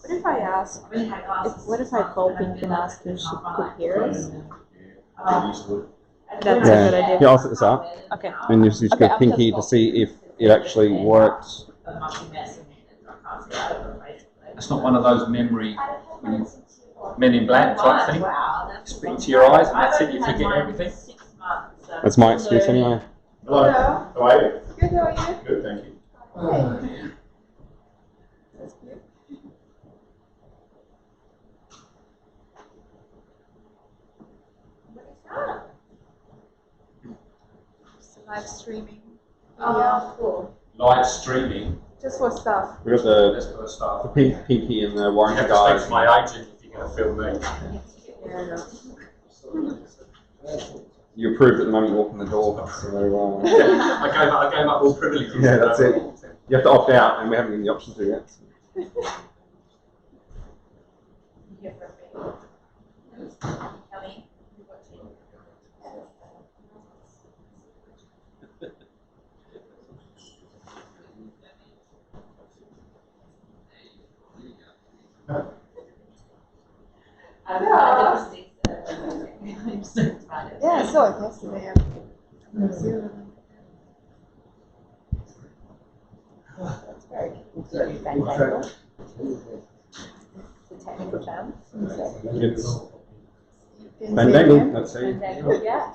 What if I ask? What if I call Pink and ask if she could hear us? That's a good idea. Yeah, I'll set this up. Okay. And you just Okay, go Pinky to see if it actually works. It's not one of those memory Men in Black type thing. Spit into your eyes and that's it, you forget everything. That's my excuse anyway. Hello. How are you? Good, how are you? Good, thank you. Hey. That's cute. What is that? Just live streaming. Oh, cool. Live streaming. Just for stuff. We've got the That's got to start. Pinky and the You warranty have to speak guys. to my agent if you're going to film me. You approved at the moment you walk in the door. So, I gave up all privileges. yeah, that's it. You have to opt out, and we haven't given the option to yet. Yeah, I saw it yesterday. New Zealand. That's very cool. Fandango. The technical term. It's Fandango, that's it. Fandango, yeah.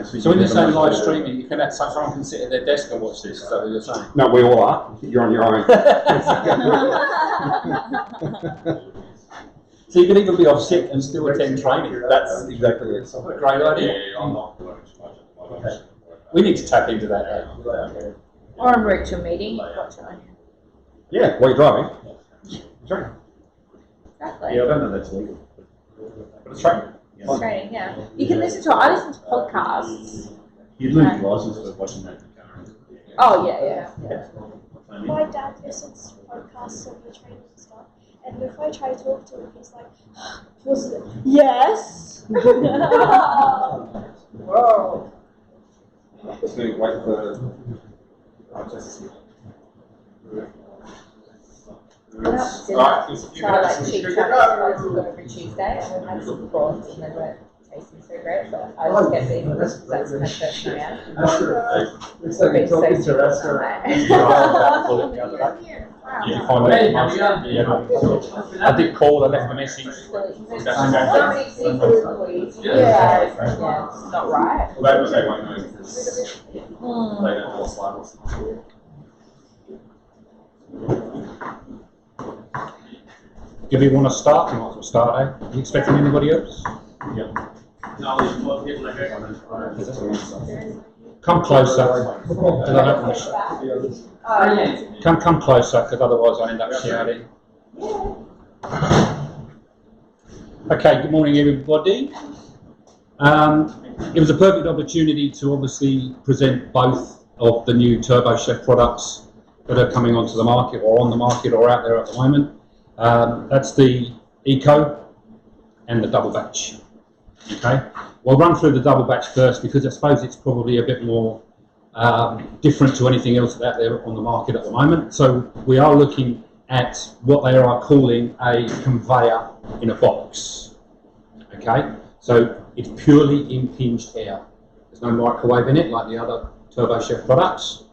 So when you say live streaming, you can have someone can sit at their desk and watch this. Is that what you're saying? No, we all are. You're on your own. So you can even be off sick and still attend training. That's exactly it. What a great idea. I'm not. We need to tap into that. Or a virtual meeting. Watch it on you. Yeah, while you're driving. Sure. Exactly. Yeah, I don't know that's legal. But it's training. It's training, yeah. You can listen to I listen to podcasts. You'd lose your license for watching that in the car. Oh yeah. My dad listens to podcasts of the training and stuff, and if I try to talk to him, he's like, "Was it? Yes." Whoa. Just wait for So I like cheap chocolate every Tuesday, and we've had some prawns and they weren't tasting so great, but I just kept eating them because that's my person I am. Looks like you're talking to a restaurant. Yeah, find out. Yeah. I did call, I left a message. Yeah, it's not right. Well, that was they won't know because they don't know what's live. Do we want to start? We might as well start, eh? Are you expecting anybody else? Yeah. Come closer. Because I don't want to. Come closer, because otherwise I end up shouting. Okay, good morning everybody. It was a perfect opportunity to obviously present both of the new Turbo Chef products that are coming onto the market or on the market or out there at the moment. That's the Eco and the Double Batch. Okay, we'll run through the Double Batch first because I suppose it's probably a bit more different to anything else out there on the market at the moment. So we are looking at what they are calling a conveyor in a box. Okay, so it's purely impinged air. There's no microwave in it like the other Turbo Chef products.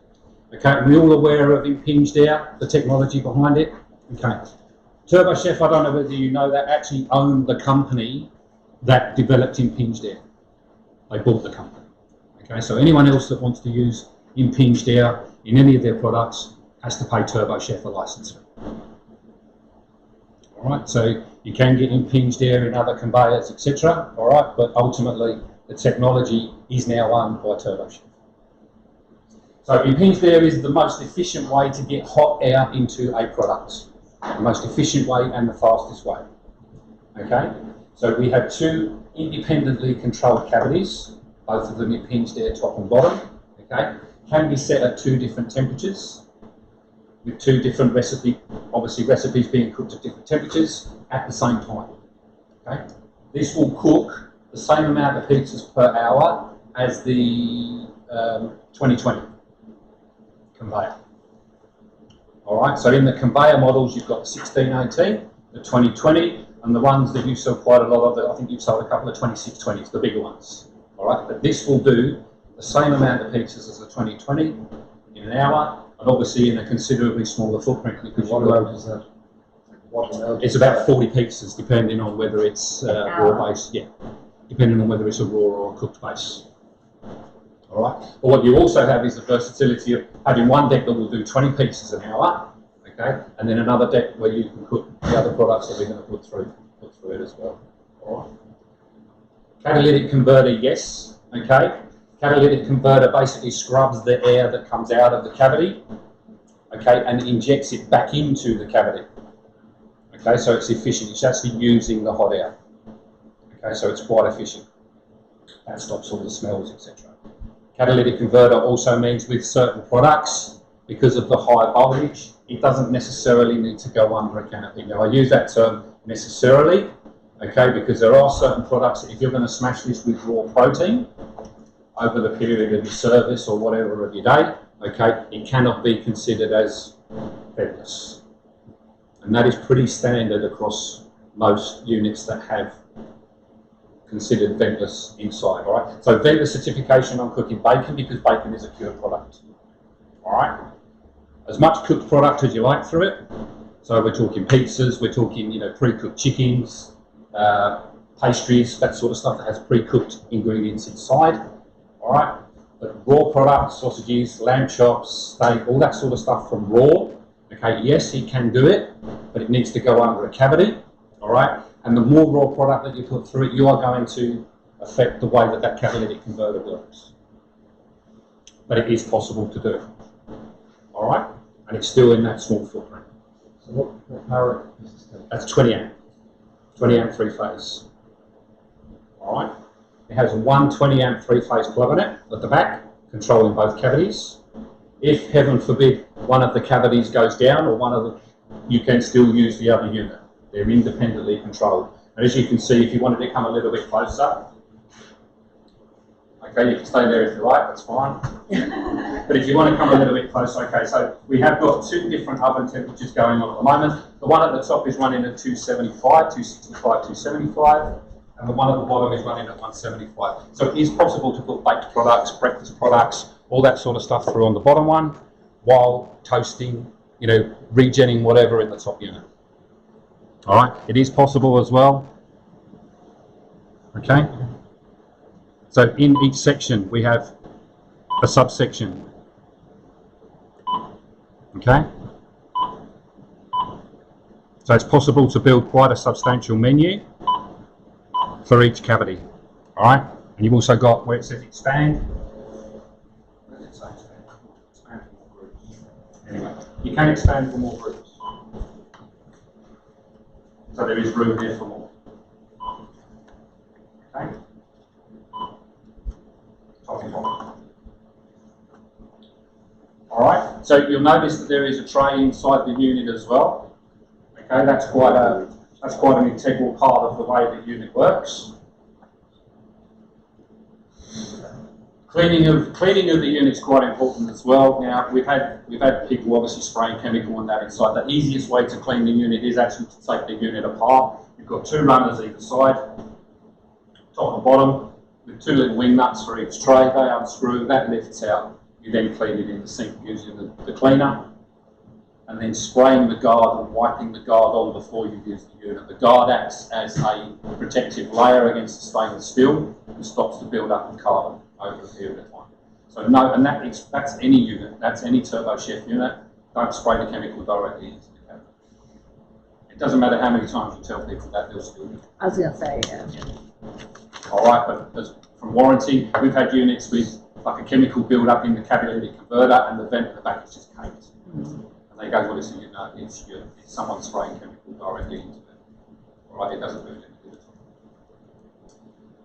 Okay, and we're all aware of impinged air, the technology behind it. Okay, Turbo Chef, I don't know whether you know that, actually owned the company that developed impinged air. They bought the company. Okay, so anyone else that wants to use impinged air in any of their products has to pay Turbo Chef a license fee. All right, so you can get impinged air in other conveyors, etc. All right, but ultimately the technology is now owned by Turbo Chef. So impinged air is the most efficient way to get hot air into a product. The most efficient way and the fastest way. Okay, so we have two independently controlled cavities, both of them impinged air top and bottom. Okay, can be set at two different temperatures with two different recipes being cooked at different temperatures at the same time. Okay, this will cook the same amount of pizzas per hour as the 2020 conveyor. All right, so in the conveyor models, you've got the 1618, the 2020, and the ones that you sell quite a lot of, I think you've sold a couple of 2620s, the bigger ones. All right, but this will do the same amount of pizzas as the 2020 in an hour, and obviously in a considerably smaller footprint because What amount is that? What amount? it's about 40 pizzas, depending on whether it's raw base, yeah, depending on whether it's a raw or a cooked base. All right. But what you also have is the versatility of having one deck that will do 20 pizzas an hour, okay, and then another deck where you can put the other products that we're going to put through it as well. All right. Catalytic converter, yes, okay. Catalytic converter basically scrubs the air that comes out of the cavity, okay, and injects it back into the cavity. Okay, so it's efficient. It's actually using the hot air. Okay, so it's quite efficient. That stops all the smells, etc. Catalytic converter also means with certain products, because of the high voltage, it doesn't necessarily need to go under a canopy. Now, I use that term necessarily, okay, because there are certain products that if you're going to smash this with raw protein over the period of your service or whatever of your day, okay, it cannot be considered as ventless. And that is pretty standard across most units that have considered ventless inside, all right? So ventless certification on cooking bacon because bacon is a cured product, all right? As much cooked product as you like through it. So we're talking pizzas, we're talking, pre-cooked chickens, pastries, that sort of stuff that has pre-cooked ingredients inside, all right? But raw products, sausages, lamb chops, steak, all that sort of stuff from raw, okay, yes, it can do it, but it needs to go under a cavity, all right? And the more raw product that you put through it, you are going to affect the way that that catalytic converter works. But it is possible to do, all right? And it's still in that small footprint. So what power is this thing? That's 20 amp, 20 amp three-phase, all right? It has one 20 amp three-phase plug on it at the back, controlling both cavities. If, heaven forbid, one of the cavities goes down or one of the, you can still use the other unit. They're independently controlled. And as you can see, if you wanted to come a little bit closer, okay, you can stay there if you like, that's fine. But if you want to come a little bit closer, okay, so we have got two different oven temperatures going on at the moment. The one at the top is running at 275, 265, 275, and the one at the bottom is running at 175. So it is possible to put baked products, breakfast products, all that sort of stuff through on the bottom one, while toasting, regenning whatever in the top unit. All right, it is possible as well. Okay. So in each section we have a subsection. Okay. So it's possible to build quite a substantial menu for each cavity. All right, and you've also got where it says expand. Where does it say expand? Expand for more groups. Anyway, you can expand for more groups. So there is room there for more. Okay. Top and bottom. All right. So you'll notice that there is a tray inside the unit as well. Okay, that's quite an integral part of the way the unit works. Cleaning of the unit is quite important as well. Now we've had people obviously spraying chemical and that inside. The easiest way to clean the unit is actually to take the unit apart. You've got two runners either side, top and bottom, with two little wing nuts for each tray. They unscrew, that lifts out. You then clean it in the sink using the cleaner, and then spraying the guard and wiping the guard on before you use the unit. The guard acts as a protective layer against the stainless steel and stops the build-up of carbon over a period of time. So no, and that's any unit, that's any Turbo Chef unit. Don't spray the chemical directly into the cabinet. It doesn't matter how many times you tell people that, they'll still do it. I was going to say, All right, but from warranty, we've had units with like a chemical build-up in the catalytic converter and the vent at the back is just caked. And they go, well, listen, it's someone spraying chemical directly into it. All right, it doesn't do anything.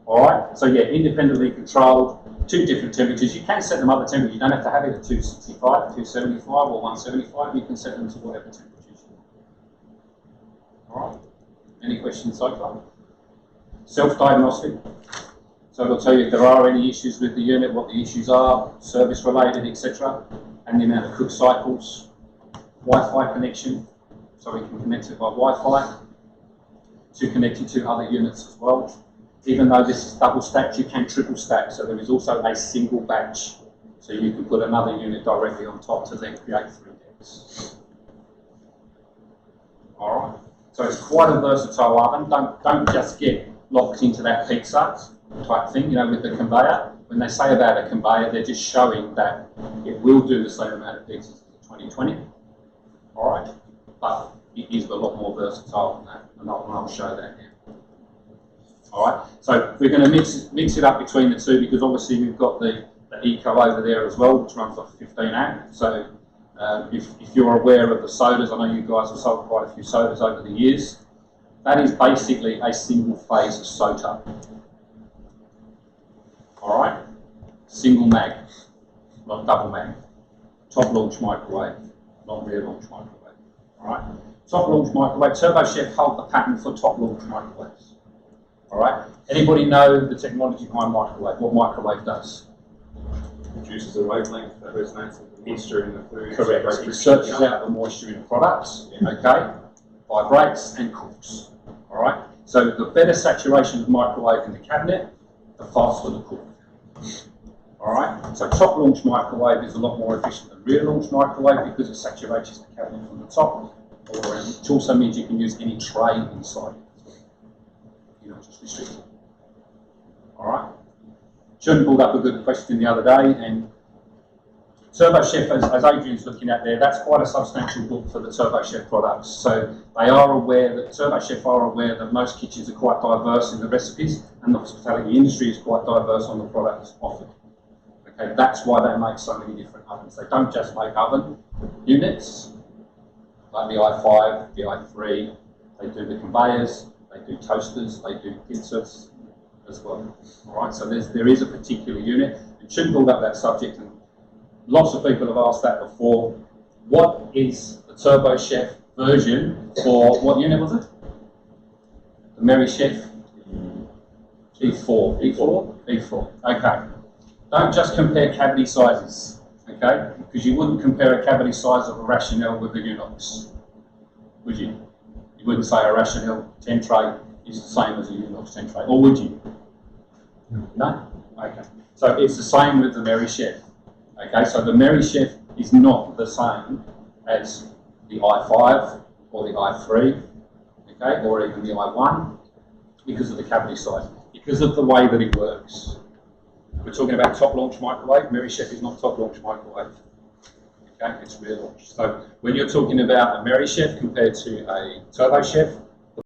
All right, so yeah, independently controlled, two different temperatures. You can set them up at temperature. You don't have to have it at 265, 275, or 175. You can set them to whatever temperatures you want. All right. Any questions so far? self-diagnostic. So it'll tell you if there are any issues with the unit, what the issues are, service related, etc. And the amount of cook cycles, Wi-Fi connection, so we can connect it by Wi-Fi to connect it to other units as well. Even though this is double stacked, you can triple stack, so there is also a single batch. So you can put another unit directly on top to then create 3 decks. Alright, so it's quite a versatile oven. Don't just get locked into that pizza type thing, you know, with the conveyor. When they say about a conveyor, they're just showing that it will do the same amount of pizzas as the 2020. Alright, but it is a lot more versatile than that, and I'll show that now. Alright, so we're going to mix it up between the two, because obviously we've got the Eco over there as well, which runs off 15 amp. So if you're aware of the sodas, I know you guys have sold quite a few sodas over the years. That is basically a single phase SOTA. Alright, single mag, not double mag. Top launch microwave, not rear launch microwave. Alright, top launch microwave. Turbo Chef hold the patent for top launch microwaves. Alright, anybody know the technology behind microwave? What microwave does? Reduces the wavelength that resonates with the moisture in the food. Correct. It searches out the moisture in the products, okay, vibrates and cooks. Alright, so the better saturation of microwave in the cabinet, the faster the cook. Alright, so top launch microwave is a lot more efficient than rear launch microwave because it saturates the cabinet from the top all around. It also means you can use any tray inside it. You're not just restricted. Alright. Sean pulled up a good question the other day, and Turbo Chef, as Adrian's looking at there, that's quite a substantial book for the Turbo Chef products. So they are aware that, Turbo Chef are aware that most kitchens are quite diverse in the recipes, and the hospitality industry is quite diverse on the products offered. Okay, that's why they make so many different ovens. They don't just make oven units, like the i5, the i3, they do the conveyors, they do toasters, they do pizzas as well. Alright, so there is a particular unit. It shouldn't build up that subject, and lots of people have asked that before. What is the Turbo Chef version for, what unit was it? The Merry Chef E4. E4? E4. Okay. Don't just compare cavity sizes, okay? Because you wouldn't compare a cavity size of a Rationale with a Unox, would you? You wouldn't say a Rationale 10 tray is the same as a Unox 10 tray, or would you? No? Okay. So it's the same with the Merry Chef. Okay, so the Merry Chef is not the same as the i5 or the i3, okay, or even the i1, because of the cavity size, because of the way that it works. We're talking about top launch microwave. Merry Chef is not top launch microwave. Okay, it's rear launch. So when you're talking about a Merry Chef compared to a Turbo Chef,